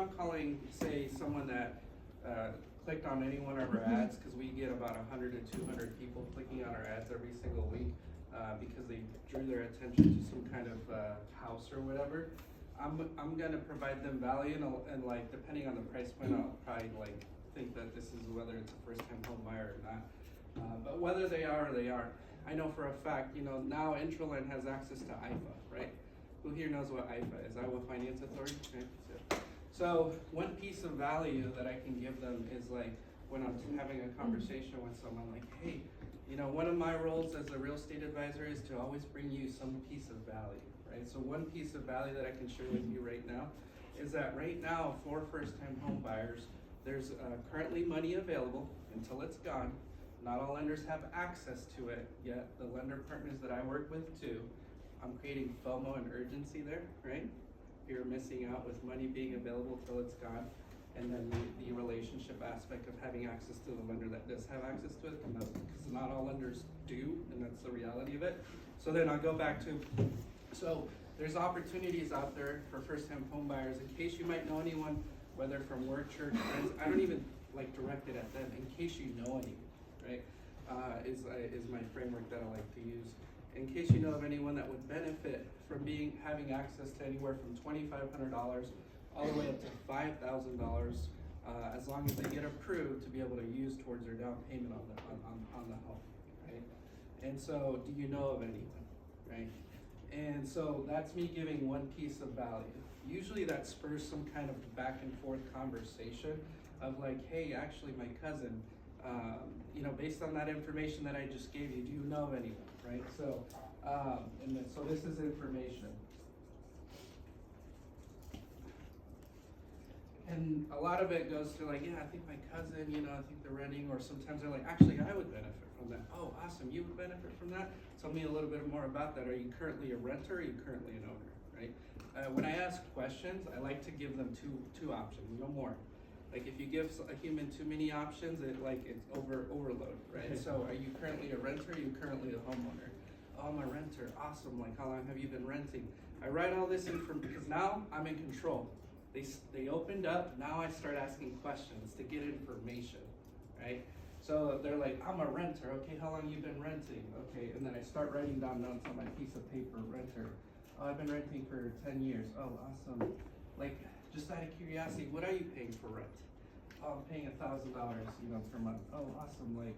I'm calling, say, someone that clicked on any one of our ads, because we get about 100 to 200 people clicking on our ads every single week because they drew their attention to some kind of house or whatever. I'm gonna provide them value, and like depending on the price point, I'll probably like think that this is whether it's a first-time home buyer or not. But whether they are or they aren't, I know for a fact, now Intraland has access to IFA, right? Who here knows what IFA is? Iowa Finance Authority, right? So one piece of value that I can give them is like when I'm having a conversation with someone, like, hey, one of my roles as a real estate advisor is to always bring you some piece of value, right? So one piece of value that I can share with you right now is that right now for first-time home buyers, there's currently money available until it's gone. Not all lenders have access to it yet. The lender partners that I work with too, I'm creating FOMO and urgency there, right? You're missing out with money being available till it's gone. And then the relationship aspect of having access to the lender that does have access to it, because not all lenders do, and that's the reality of it. So then I'll go back to, so there's opportunities out there for first-time home buyers. In case you might know anyone, whether from work, church, friends, I don't even like direct it at them, in case you know anyone, right? Is my framework that I like to use. In case you know of anyone that would benefit from having access to anywhere from $2,500 all the way up to $5,000, as long as they get approved to be able to use towards their down payment on the home, right? And so, do you know of anyone, right? And so that's me giving one piece of value. Usually that spurs some kind of back and forth conversation of like, hey, actually my cousin, based on that information that I just gave you, do you know of anyone, right? So, so this is information. And a lot of it goes to like, yeah, I think my cousin, I think they're renting, or sometimes they're like, actually, I would benefit from that. Oh, awesome, you would benefit from that? Tell me a little bit more about that. Are you currently a renter, or are you currently an owner, right? When I ask questions, I like to give them two options, no more. Like if you give a human too many options, it's overload, right? So are you currently a renter, or are you currently a homeowner? Oh, I'm a renter, awesome, like how long have you been renting? I write all this information, because now I'm in control. They opened up, now I start asking questions to get information, right? So they're like, I'm a renter, okay, how long you been renting? Okay, and then I start writing down notes on my piece of paper, renter. Oh, I've been renting for 10 years, oh, awesome. Like, just out of curiosity, what are you paying for rent? Oh, I'm paying $1,000, per month. Oh, awesome, like,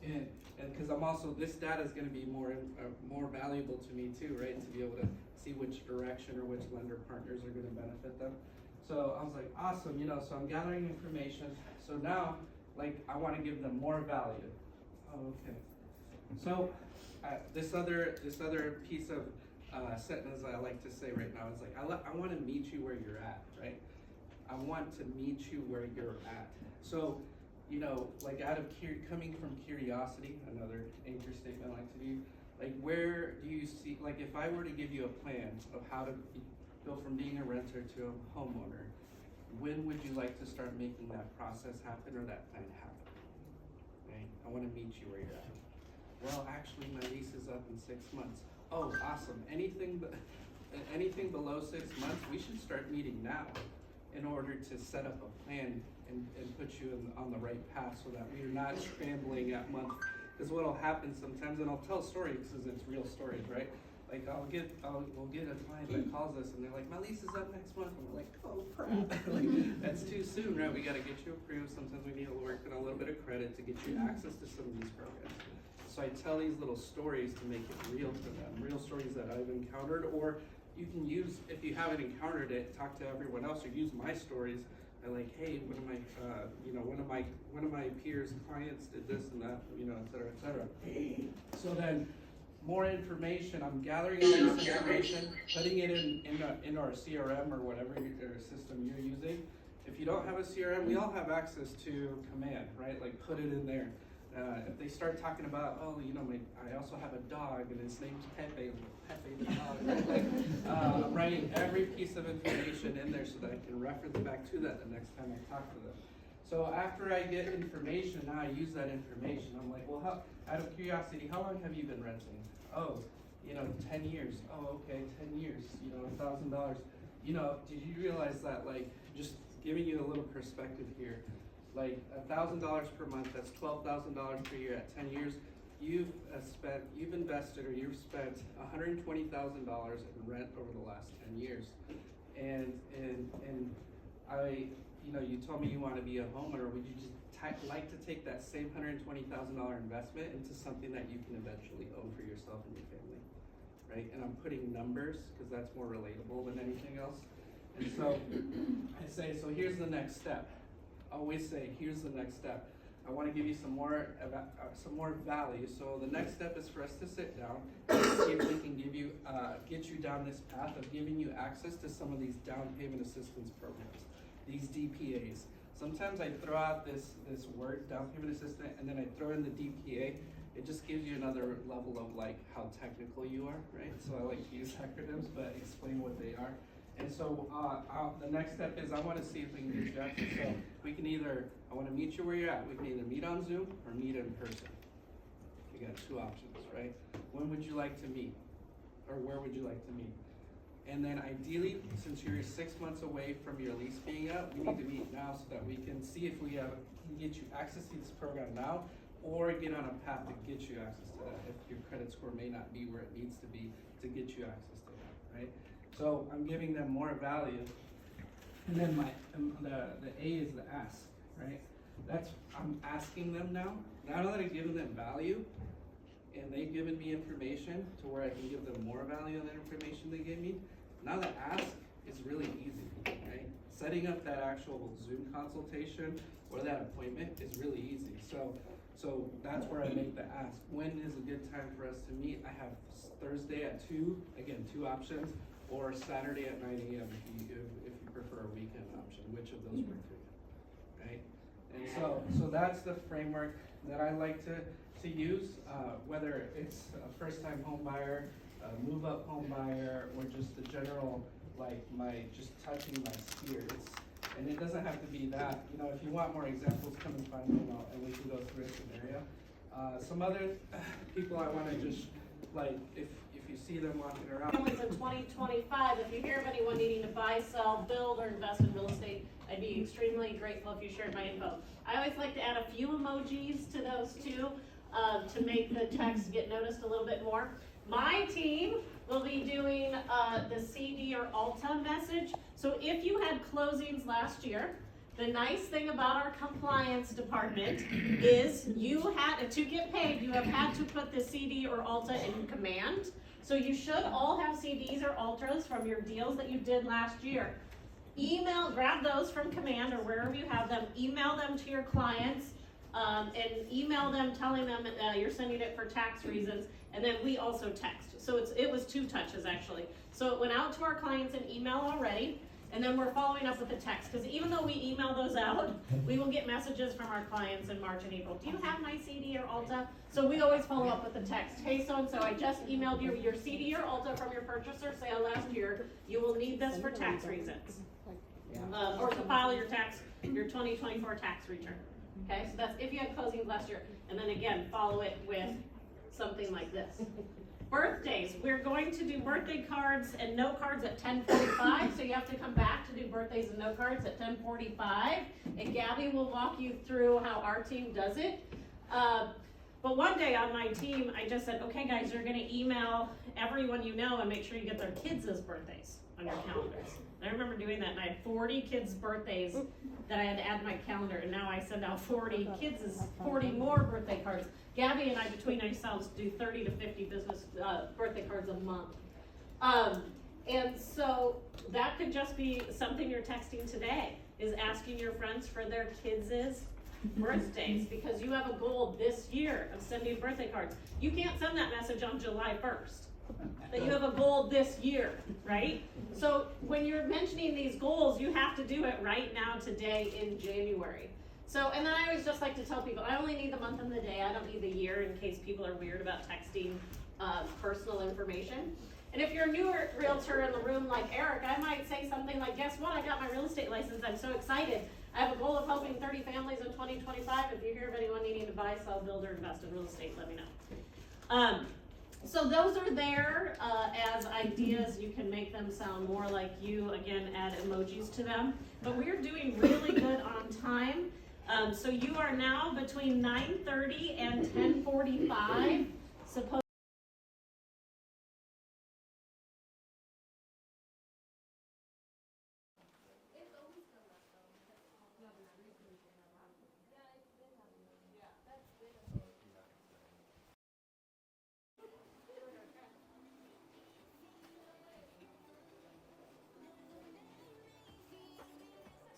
and because I'm also, this data is gonna be more valuable to me too, right? To be able to see which direction or which lender partners are gonna benefit them. So I was like, awesome, so I'm gathering information. So now, like, I wanna give them more value. Oh, okay. So this other piece of sentence I like to say right now is like, I wanna meet you where you're at, right? I want to meet you where you're at. So, like coming from curiosity, another anchor statement I like to do, like where do you see, like if I were to give you a plan of how to go from being a renter to a homeowner, when would you like to start making that process happen or that plan happen, right? I want to meet you where you're at. Well, actually my lease is up in 6 months. Oh, awesome. Anything below 6 months, we should start meeting now in order to set up a plan and put you on the right path so that we're not scrambling at month. Because what'll happen sometimes, and I'll tell stories because it's real stories, right? Like we'll get a client that calls us and they're like, my lease is up next month, and we're like, oh crap, like that's too soon, right? We got to get you approved. Sometimes we need to work on a little bit of credit to get you access to some of these programs. So I tell these little stories to make it real to them, real stories that I've encountered, or you can use, if you haven't encountered it, talk to everyone else or use my stories. And like, hey, one of my peers' clients did this and that, et cetera, et cetera. So then, more information. I'm gathering all this information, putting it in our CRM or whatever system you're using. If you don't have a CRM, we all have access to Command, right? Like, put it in there. If they start talking about, I also have a dog and his name's Pepe the dog, right? Like, I'm writing every piece of information in there so that I can reference back to that the next time I talk to them. So after I get information, now I use that information. I'm like, well, out of curiosity, how long have you been renting? Oh, 10 years. Oh, okay, 10 years, $1,000. you know, did you realize that, like, just giving you a little perspective here, like $1,000 per month, that's $12,000 per year at 10 years. You've invested, or you've spent $120,000 in rent over the last 10 years. And I, you know, you told me you want to be a homeowner. Would you just like to take that same $120,000 investment into something that you can eventually own for yourself and your family, right? And I'm putting numbers because that's more relatable than anything else. And so I say, so here's the next step. I always say, here's the next step. I want to give you some more value. So the next step is for us to sit down and see if we can give you, get you down this path of giving you access to some of these down payment assistance programs, these DPAs. Sometimes I throw out this word, down payment assistant, and then I throw in the DPA. It just gives you another level of like how technical you are, right? So I like to use acronyms, but explain what they are. And so the next step is I want to see if we can get you access. So we can either, I want to meet you where you're at. We can either meet on Zoom or meet in person. You got two options, right? When would you like to meet? Or where would you like to meet? And then ideally, since you're 6 months away from your lease being up, we need to meet now so that we can see if we can get you access to this program now, or get on a path to get you access to that if your credit score may not be where it needs to be to get you access to that, right? So I'm giving them more value, and then the A is the ask, right? I'm asking them now. Now that I've given them value, and they've given me information to where I can give them more value on that information they gave me. Now the ask is really easy, right? Setting up that actual Zoom consultation or that appointment is really easy. So that's where I make the ask. When is a good time for us to meet? I have Thursday at 2, again, 2 options, or Saturday at 9 a.m. if you prefer a weekend option, which of those work for you, right? And so that's the framework that I like to use, whether it's a first-time home buyer, a move-up home buyer, or just the general, like just touching my sphere. And it doesn't have to be that. You know, if you want more examples, come and find me, and we can go through a scenario. Some other people I want to just, like, if you see them walking around. Families in 2025, if you hear of anyone needing to buy, sell, build, or invest in real estate, I'd be extremely grateful if you shared my info. I always like to add a few emojis to those too, to make the text get noticed a little bit more. My team will be doing the CD or Alta message. So if you had closings last year, the nice thing about our compliance department is you had, to get paid, you have had to put the CD or Alta in command. So you should all have CDs or Altras from your deals that you did last year. Grab those from command or wherever you have them, email them to your clients, and email them telling them you're sending it for tax reasons, and then we also text. So it was 2 touches actually. So it went out to our clients in email already, and then we're following up with a text, because even though we email those out, we will get messages from our clients in March and April. Do you have my CD or Alta? So we always follow up with a text. Hey, so-and-so, I just emailed you your CD or Alta from your purchaser sale last year. You will need this for tax reasons. Or to file your 2024 tax return. Okay, so that's if you had closings last year. And then again, follow it with something like this. Birthdays, we're going to do birthday cards and note cards at 10:45, so you have to come back to do birthdays and note cards at 10:45, and Gabby will walk you through how our team does it. But one day on my team, I just said, okay guys, you're gonna email everyone you know and make sure you get their kids' birthdays on your calendars. And I remember doing that, and I had 40 kids' birthdays that I had to add to my calendar, and now I send out 40 more birthday cards. Gabby and I, between ourselves, do 30 to 50 business birthday cards a month. And so that could just be something you're texting today, is asking your friends for their kids' birthdays, because you have a goal this year of sending birthday cards. You can't send that message on July 1st. That you have a goal this year, right? So when you're mentioning these goals, you have to do it right now, today, in January. So, and then I always just like to tell people, I only need the month and the day, I don't need the year, in case people are weird about texting personal information. And if you're a newer realtor in the room like Eric, I might say something like, guess what, I got my real estate license, I'm so excited. I have a goal of helping 30 families in 2025. If you hear of anyone needing to buy, sell, build, or invest in real estate, let me know. So those are there as ideas. You can make them sound more like you. Again, add emojis to them. But we're doing really good on time. So you are now between 9:30 and 10:45. Suppose.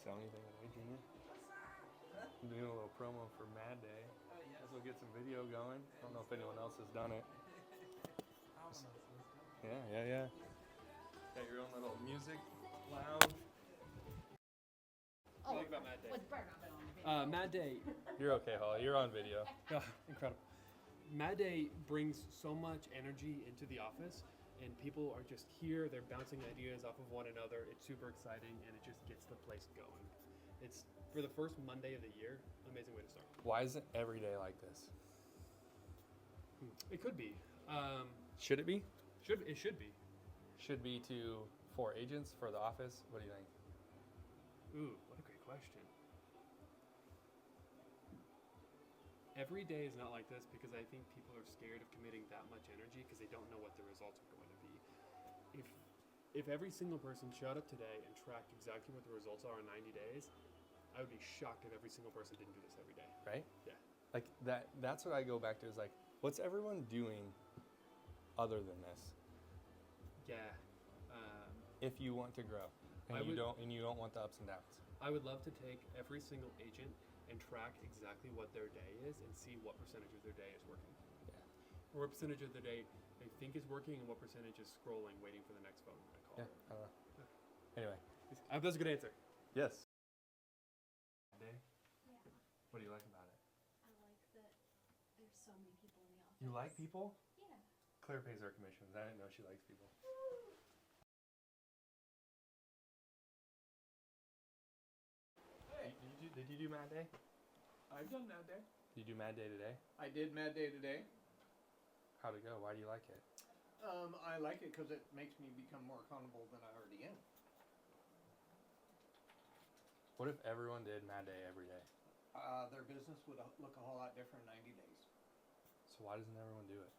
Sell anything today, Junior? I'm doing a little promo for Mad Day. Guess we'll get some video going. I don't know if anyone else has done it. Yeah. Got your own little music lounge. What do you like about Mad Day? Mad Day. You're okay, Holly. You're on video. Oh, incredible. Mad Day brings so much energy into the office, and people are just here. They're bouncing ideas off of one another. It's super exciting, and it just gets the place going. It's, for the first Monday of the year, amazing way to start. Why isn't every day like this? It could be. Should it be? It should be. Should be for agents, for the office? What do you think? Ooh, what a great question. Every day is not like this because I think people are scared of committing that much energy because they don't know what the results are going to be. If every single person showed up today and tracked exactly what the results are in 90 days, I would be shocked if every single person didn't do this every day. Right? Yeah. Like that's what I go back to is like, what's everyone doing other than this? Yeah. If you want to grow and you don't want the ups and downs. I would love to take every single agent and track exactly what their day is and see what percentage of their day is working. Yeah. Or what percentage of the day they think is working and what percentage is scrolling, waiting for the next phone to call. Yeah, I don't know. Anyway. I hope that's a good answer. Yes. Yeah. What do you like about it? I like that there's so many people in the office. You like people? Yeah. Claire pays her commissions. I didn't know she likes people. Hey. Did you do Mad Day? I've done Mad Day. Did you do Mad Day today? I did Mad Day today. How'd it go? Why do you like it? I like it because it makes me become more accountable than I already am. What if everyone did Mad Day every day? Their business would look a whole lot different in 90 days. So why doesn't everyone do it?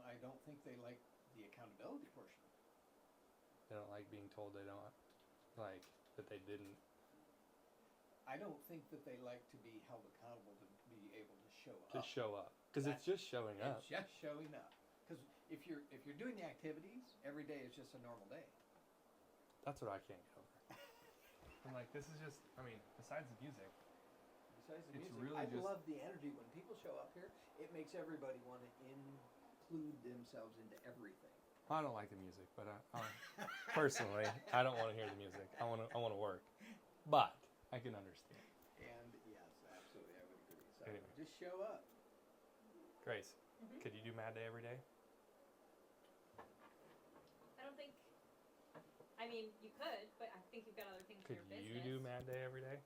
I don't think they like the accountability portion. They don't like being told they don't, like, that they didn't. I don't think that they like to be held accountable to be able to show To up. show up. Because it's just showing up. It's just showing up. Because if you're doing the activities, every day is just a normal day. That's what I can't get over. I'm like, this is just, I mean, besides the music. Besides the It's music, really I just- love the energy when people show up here. It makes everybody want to include themselves into everything. I don't like the music, but personally, I don't want to hear the music. I want to work. But I can understand. And yes, absolutely, I would agree. So Anyway. just show up. Grace, could you do Mad Day every day? I don't think. I mean, you could, but I think you've got other things Could for your you business. do Mad Day every day?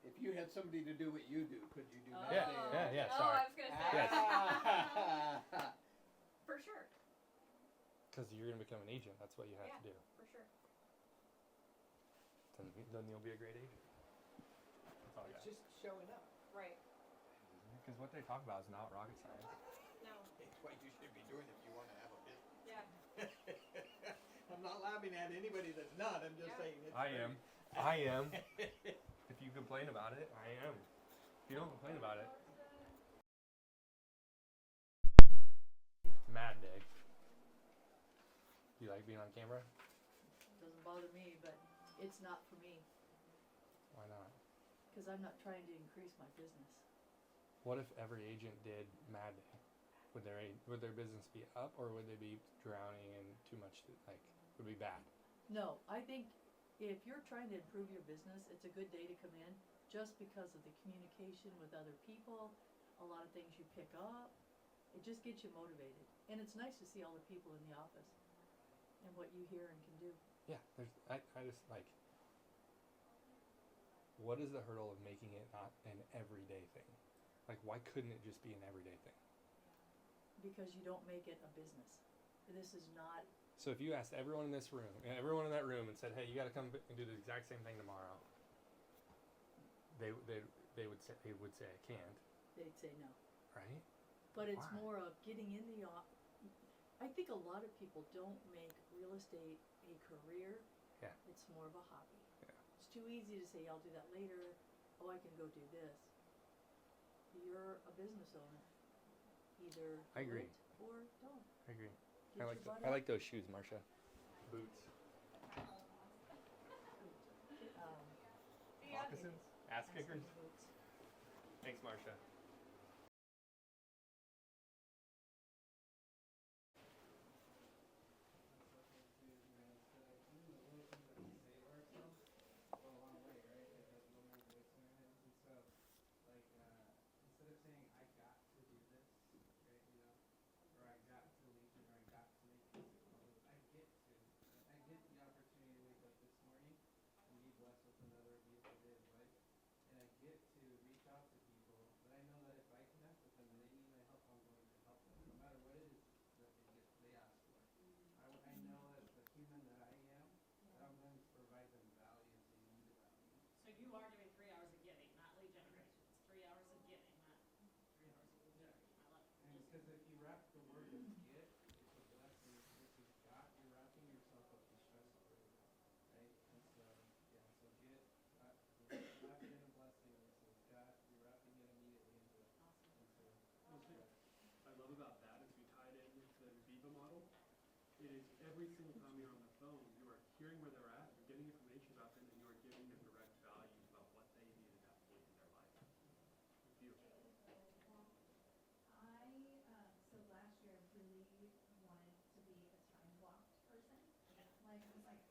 If you had somebody to do what you do, could you do Oh. that? Yeah, Oh, sorry. I was gonna say. Yes. For sure. Because you're going to become an agent. That's what you have to do. For sure. Then you'll be a great agent. That's all I It's got. just showing up. Right. Because what they talk about is not rocket science. No. It's what you should be doing if you want to have a business. Yeah. I'm not laughing at anybody that's not. I'm just Yeah. saying it's I am. I am. If you complain about it, I am. If you don't complain about it. Mad Day. You like being on camera? Doesn't bother me, but it's not for me, Why not? because I'm not trying to increase my business. What if every agent did Mad Day? Would their business be up, or would they be drowning in too much? Like, would it be bad? No, I think if you're trying to improve your business, it's a good day to come in, just because of the communication with other people, a lot of things you pick up. It just gets you motivated, and it's nice to see all the people in the office and what you hear and can do. Yeah. I just like. What is the hurdle of making it not an everyday thing? Like, why couldn't it just be an everyday thing? because you don't make it a business. This is not, So if you asked everyone in this room, everyone in that room, and said, "Hey, you got to come and do the exact same thing tomorrow," they would say I can't, they'd say no. right? But it's Why? more of getting in the I think a lot of people don't make real estate a career. Yeah. It's more of a hobby. Yeah. It's too easy to say, I'll do that later. Oh, I can go do this. You're a business owner. Either I do agree. it or don't. I agree. Get your butt I up. like those shoes, Marcia. Boots. Moccasins? Ass kickers? Boots. Thanks, Marcia. Instead of saying I got to do this, right, you know, or I got to Legion, or I got to make music, I get to. I get the opportunity to wake up this morning and be blessed with another beautiful day of life, and I get to reach out to people that I know that if I connect with them and they need my help, I'm going to help them, no matter what it is that they ask for. I know as the human that I am, that I'm going to provide them value if they need value. So you are doing 3 hours of giving, not lead generation. It's 3 hours of giving, not 3 hours of lead generation. I love it. And because if you wrap the word as get, it's a blessing. This is got, you're wrapping yourself up in stress already, right? And so, yeah, so get, wrap it in a blessing. So it's got, you're wrapping it immediately into One thing I love about that is we tied in with the Viva model. It is every single time you're on the phone, you are hearing where they're at, you're getting information about them, and you are giving them direct value about what they need at that point in their life. Beautiful. So last year I really wanted to be a time blocked person. Like, I was like,